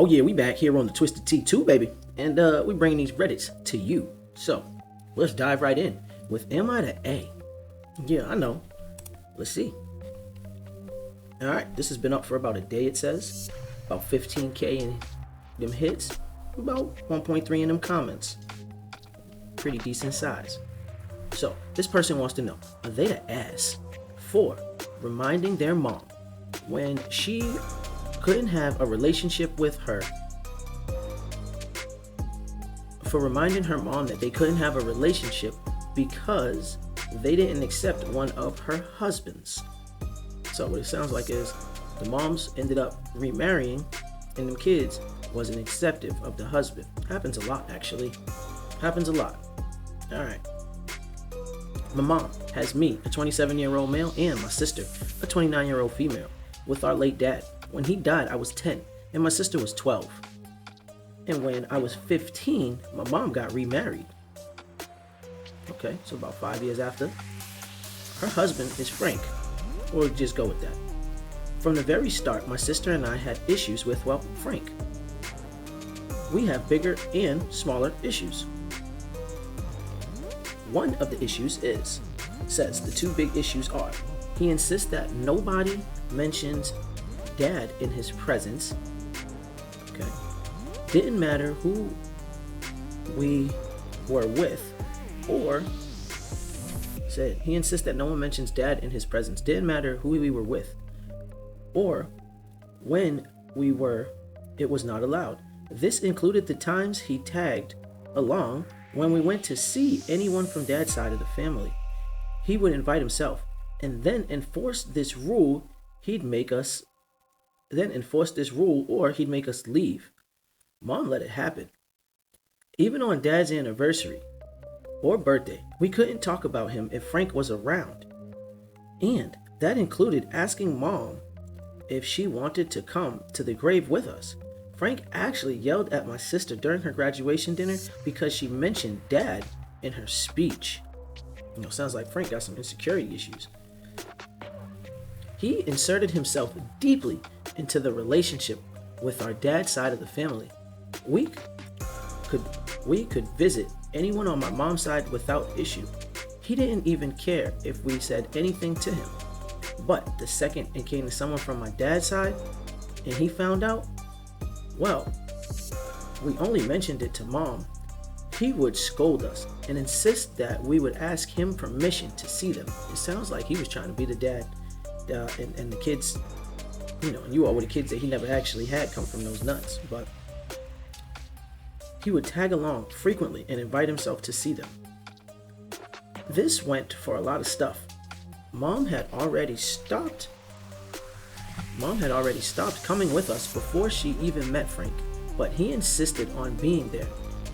Oh yeah, we back here on the Twisted T2, baby. And we bringing these Reddits to you. So, let's dive right in with Am I the A? Yeah, I know. Let's see. Alright, this has been up for about a day, it says. About 15K in them hits. About 1.3 in them comments. Pretty decent size. So, this person wants to know, are they the ass for reminding their mom when she couldn't have a relationship with her, for reminding her mom that they couldn't have a relationship because they didn't accept one of her husbands? So what it sounds like is the moms ended up remarrying and them kids wasn't acceptive of the husband. Happens a lot, actually. Happens a lot. All right. My mom has me, a 27-year-old male, and my sister, a 29-year-old female, with our late dad. When he died, I was 10, and my sister was 12. And when I was 15, my mom got remarried. Okay, so about 5 years after. Her husband is Frank. Or just go with that. From the very start, my sister and I had issues with, well, Frank. We have bigger and smaller issues. One of the issues says the two big issues are, he insists that nobody mentions dad in his presence. Okay. Didn't matter who we were with, or said he insists that no one mentions dad in his presence. Didn't matter who we were with, or when we were, it was not allowed. This included the times he tagged along when we went to see anyone from dad's side of the family. He would invite himself and then enforce this rule, or he'd make us leave. Mom let it happen. Even on dad's anniversary or birthday, we couldn't talk about him if Frank was around. And that included asking mom if she wanted to come to the grave with us. Frank actually yelled at my sister during her graduation dinner because she mentioned dad in her speech. Sounds like Frank got some insecurity issues. He inserted himself deeply into the relationship with our dad's side of the family. We could visit anyone on my mom's side without issue. He didn't even care if we said anything to him. But the second it came to someone from my dad's side and he found out, well, we only mentioned it to mom. He would scold us and insist that we would ask him permission to see them. It sounds like he was trying to be the dad, and the kids, and you all were the kids that he never actually had come from those nuts. But he would tag along frequently and invite himself to see them. This went for a lot of stuff. Mom had already stopped coming with us before she even met Frank, but he insisted on being there.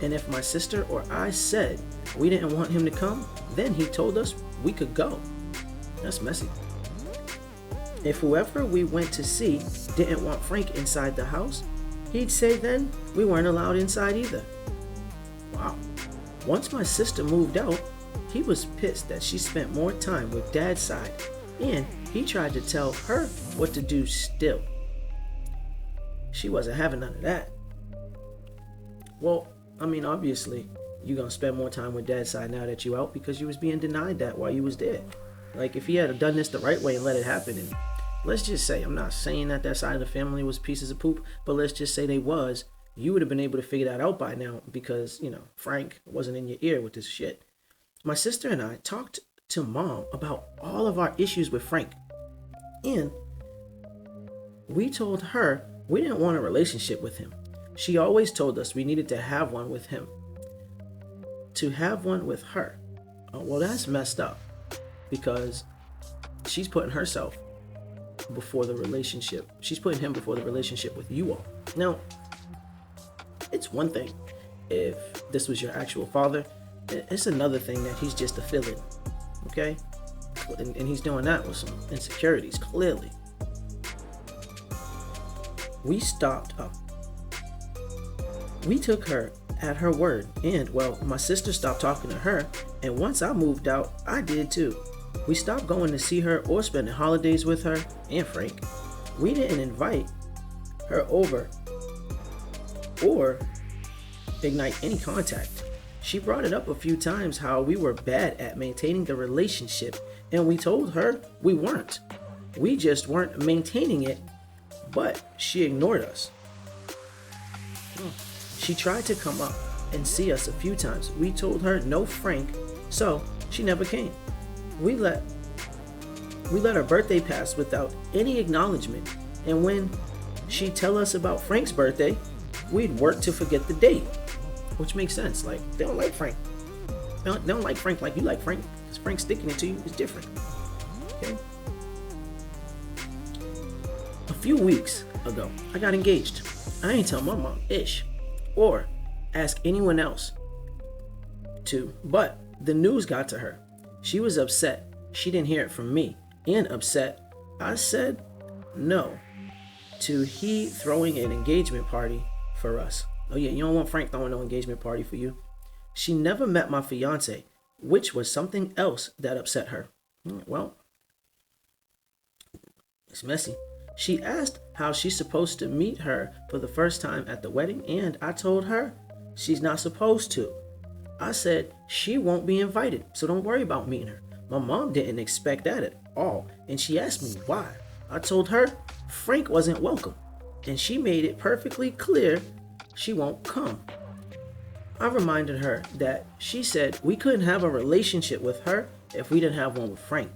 And if my sister or I said we didn't want him to come, then he told us we could go. That's messy. If whoever we went to see didn't want Frank inside the house, he'd say then we weren't allowed inside either. Wow. Once my sister moved out, he was pissed that she spent more time with dad's side, and he tried to tell her what to do still. She wasn't having none of that. Well, obviously, you're going to spend more time with dad's side now that you out because you was being denied that while you was there. Like, if he had done this the right way and let it happen, and let's just say, I'm not saying that side of the family was pieces of poop, but let's just say they was, you would have been able to figure that out by now because, Frank wasn't in your ear with this shit. My sister and I talked to mom about all of our issues with Frank, and we told her we didn't want a relationship with him. She always told us we needed to have one with him. To have one with her. Oh, well, that's messed up because she's putting herself before the relationship. She's putting him before the relationship with you all. Now, it's one thing if this was your actual father. It's another thing that he's just a fill-in, okay? And he's doing that with some insecurities, clearly. We took her at her word, and, well, my sister stopped talking to her, and once I moved out, I did too. We stopped going to see her or spending holidays with her and Frank. We didn't invite her over or ignite any contact. She brought it up a few times how we were bad at maintaining the relationship, and we told her we weren't. We just weren't maintaining it, but she ignored us. She tried to come up and see us a few times. We told her no Frank, so she never came. We let her birthday pass without any acknowledgement, and when she'd tell us about Frank's birthday, we'd work to forget the date. Which makes sense. Like, they don't like Frank. They don't like Frank like you like Frank. Because Frank sticking it to you is different. Okay? A few weeks ago, I got engaged. I ain't tell my mom ish. Or ask anyone else to. But the news got to her. She was upset. She didn't hear it from me. And upset, I said no to he throwing an engagement party for us. Oh yeah, you don't want Frank throwing no engagement party for you. She never met my fiance, which was something else that upset her. Well, it's messy. She asked how she's supposed to meet her for the first time at the wedding, and I told her she's not supposed to. I said she won't be invited, so don't worry about meeting her. My mom didn't expect that at all, and she asked me why. I told her Frank wasn't welcome, and she made it perfectly clear she won't come. I reminded her that she said we couldn't have a relationship with her if we didn't have one with Frank.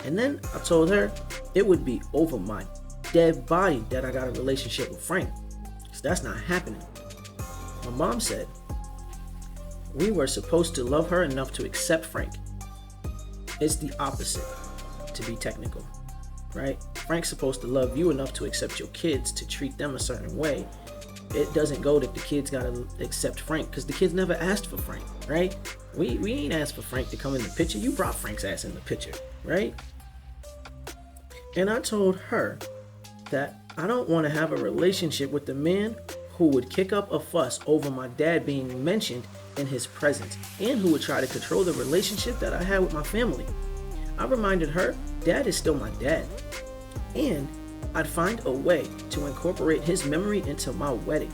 And then I told her it would be over my dead body that I got a relationship with Frank. So that's not happening. My mom said we were supposed to love her enough to accept Frank. It's the opposite, to be technical, right? Frank's supposed to love you enough to accept your kids, to treat them a certain way. It doesn't go that the kids gotta accept Frank, because the kids never asked for Frank, right? We ain't asked for Frank to come in the picture. You brought Frank's ass in the picture, right? And I told her that I don't want to have a relationship with the man who would kick up a fuss over my dad being mentioned in his presence, and who would try to control the relationship that I had with my family. I reminded her dad is still my dad, and I'd find a way to incorporate his memory into my wedding.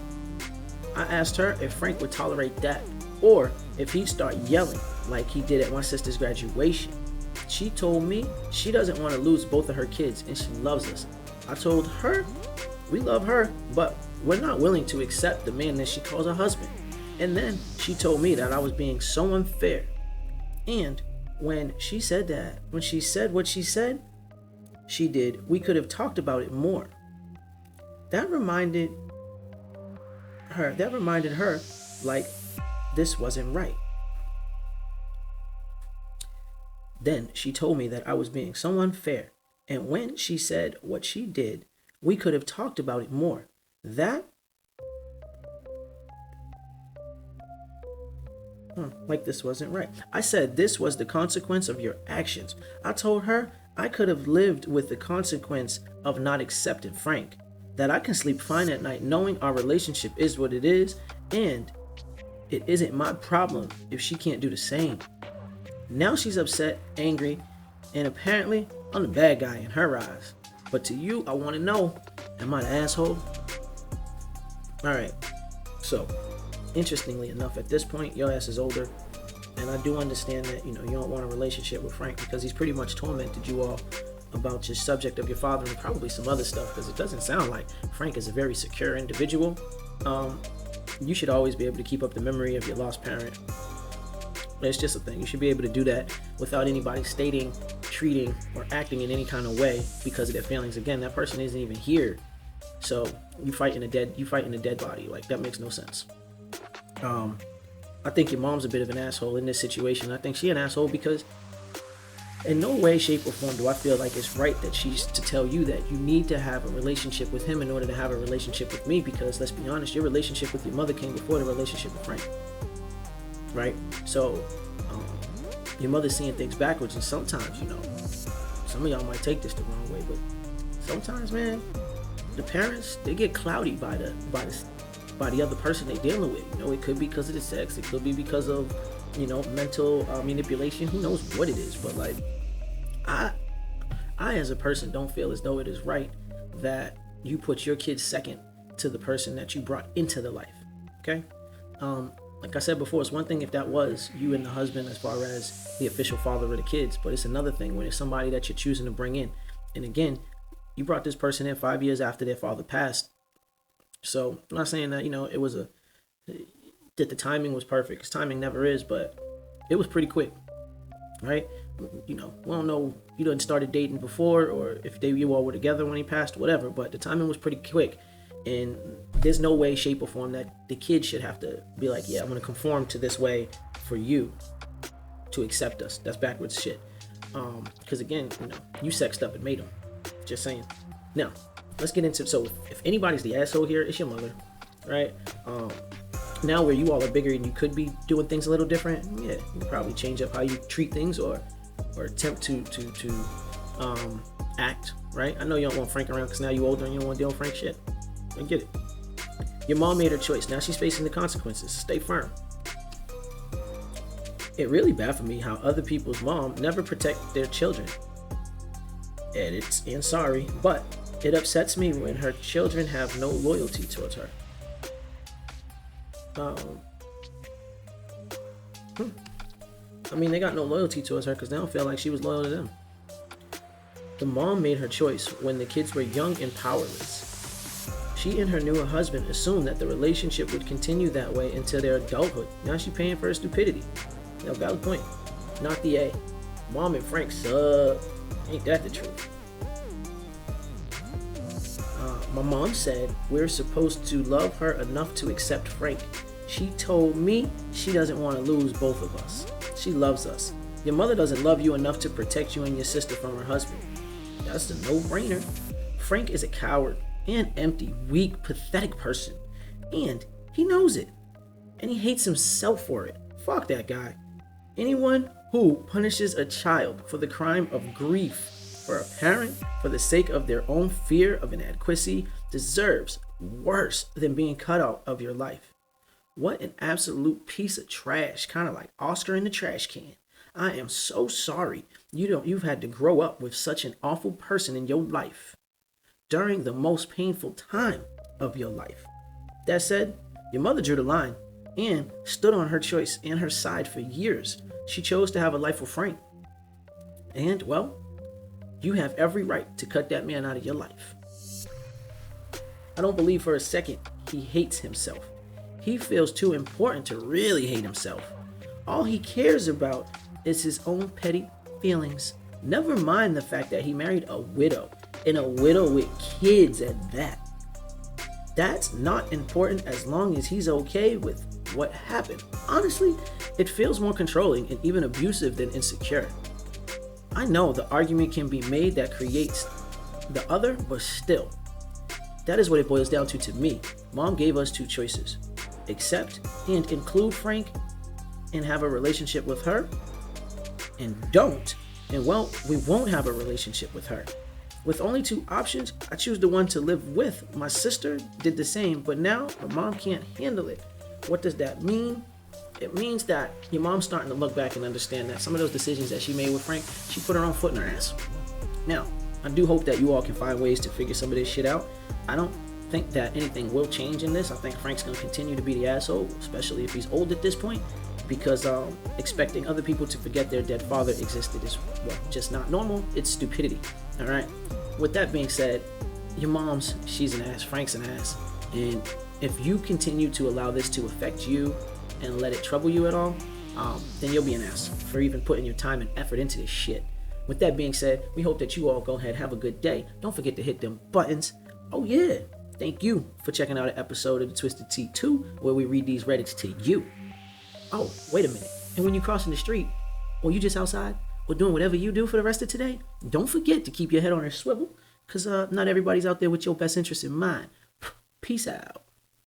I asked her if Frank would tolerate that, or if he'd start yelling like he did at my sister's graduation. She told me she doesn't want to lose both of her kids and she loves us. I told her we love her, but we're not willing to accept the man that she calls her husband. And then she told me that I was being so unfair. And when she said what she said, she did, we could have talked about it more. That reminded her like this wasn't right. Then she told me that I was being so unfair. And when she said what she did, we could have talked about it more. Like this wasn't right. I said this was the consequence of your actions. I told her I could have lived with the consequence of not accepting Frank. That I can sleep fine at night knowing our relationship is what it is, and it isn't my problem if she can't do the same. Now she's upset, angry, and apparently I'm the bad guy in her eyes. But to you, I want to know, am I the asshole? Alright, so interestingly enough, at this point, your ass is older, and I do understand that, you don't want a relationship with Frank because he's pretty much tormented you all about your subject of your father and probably some other stuff, because it doesn't sound like Frank is a very secure individual. You should always be able to keep up the memory of your lost parent. It's just a thing. You should be able to do that without anybody stating, treating, or acting in any kind of way because of their feelings. Again, that person isn't even here, so you fighting a dead body. Like, that makes no sense. I think your mom's a bit of an asshole in this situation. I think she's an asshole because in no way, shape, or form do I feel like it's right that she's to tell you that you need to have a relationship with him in order to have a relationship with me, because let's be honest, your relationship with your mother came before the relationship with Frank. Right? So, your mother's seeing things backwards, and sometimes, some of y'all might take this the wrong way, but sometimes, man, the parents, they get cloudy by the other person they're dealing with. It could be because of the sex, it could be because of, mental manipulation, who knows what it is, but like, I as a person don't feel as though it is right that you put your kids second to the person that you brought into the life. Okay. Like I said before, it's one thing if that was you and the husband as far as the official father of the kids, but it's another thing when it's somebody that you're choosing to bring in. And again, you brought this person in 5 years after their father passed. So I'm not saying that, it was that the timing was perfect, because timing never is, but it was pretty quick, right? We don't know, you didn't started dating before, or if you all were together when he passed, whatever, but the timing was pretty quick. And there's no way, shape, or form that the kid should have to be like, yeah, I'm going to conform to this way for you to accept us. That's backwards shit. Because again, you sexed up and made them. Just saying. Now, let's get into, so if anybody's the asshole here, it's your mother, right? Now where you all are bigger and you could be doing things a little different, yeah, you can probably change up how you treat things or attempt to act, right? I know you don't want Frank around because now you're older and you don't want to deal with Frank shit. I get it. Your mom made her choice. Now she's facing the consequences. Stay firm. It really bad for me how other people's mom never protect their children. Edits and sorry, but it upsets me when her children have no loyalty towards her. They got no loyalty towards her because they don't feel like she was loyal to them. The mom made her choice when the kids were young and powerless. She and her new husband assumed that the relationship would continue that way until their adulthood. Now she's paying for her stupidity. Valid point. Not the A. Mom and Frank suck. Ain't that the truth? My mom said we're supposed to love her enough to accept Frank. She told me she doesn't want to lose both of us. She loves us. Your mother doesn't love you enough to protect you and your sister from her husband. That's a no-brainer. Frank is a coward, an empty, weak, pathetic person. And he knows it. And he hates himself for it. Fuck that guy. Anyone who punishes a child for the crime of grief for a parent for the sake of their own fear of inadequacy deserves worse than being cut out of your life. What an absolute piece of trash, kind of like Oscar in the trash can. I am so sorry you've had to grow up with such an awful person in your life during the most painful time of your life. That said, your mother drew the line and stood on her choice and her side for years. She chose to have a life with Frank. And, well, you have every right to cut that man out of your life. I don't believe for a second he hates himself. He feels too important to really hate himself. All he cares about is his own petty feelings. Never mind the fact that he married a widow, and a widow with kids at that. That's not important as long as he's okay with what happened. Honestly, it feels more controlling and even abusive than insecure. I know the argument can be made that creates the other, but still, that is what it boils down to me. Mom gave us two choices. Accept and include Frank and have a relationship with her, and don't, and well, we won't have a relationship with her. With only two options, I choose the one to live with. My sister did the same, but now my mom can't handle it. What does that mean? It means that your mom's starting to look back and understand that some of those decisions that she made with Frank, she put her own foot in her ass. Now, I do hope that you all can find ways to figure some of this shit out. I don't think that anything will change in this. I think Frank's going to continue to be the asshole, especially if he's old at this point, because expecting other people to forget their dead father existed is, well, just not normal. It's stupidity. All right. With that being said, your mom's, she's an ass, Frank's an ass. And if you continue to allow this to affect you and let it trouble you at all, then you'll be an ass for even putting your time and effort into this shit. With that being said, we hope that you all go ahead, have a good day. Don't forget to hit them buttons. Oh yeah, thank you for checking out an episode of the Twisted Tea 2, where we read these Reddits to you. Oh, wait a minute. And when you're crossing the street, or you just outside, or doing whatever you do for the rest of today, don't forget to keep your head on a swivel, because not everybody's out there with your best interest in mind. Peace out.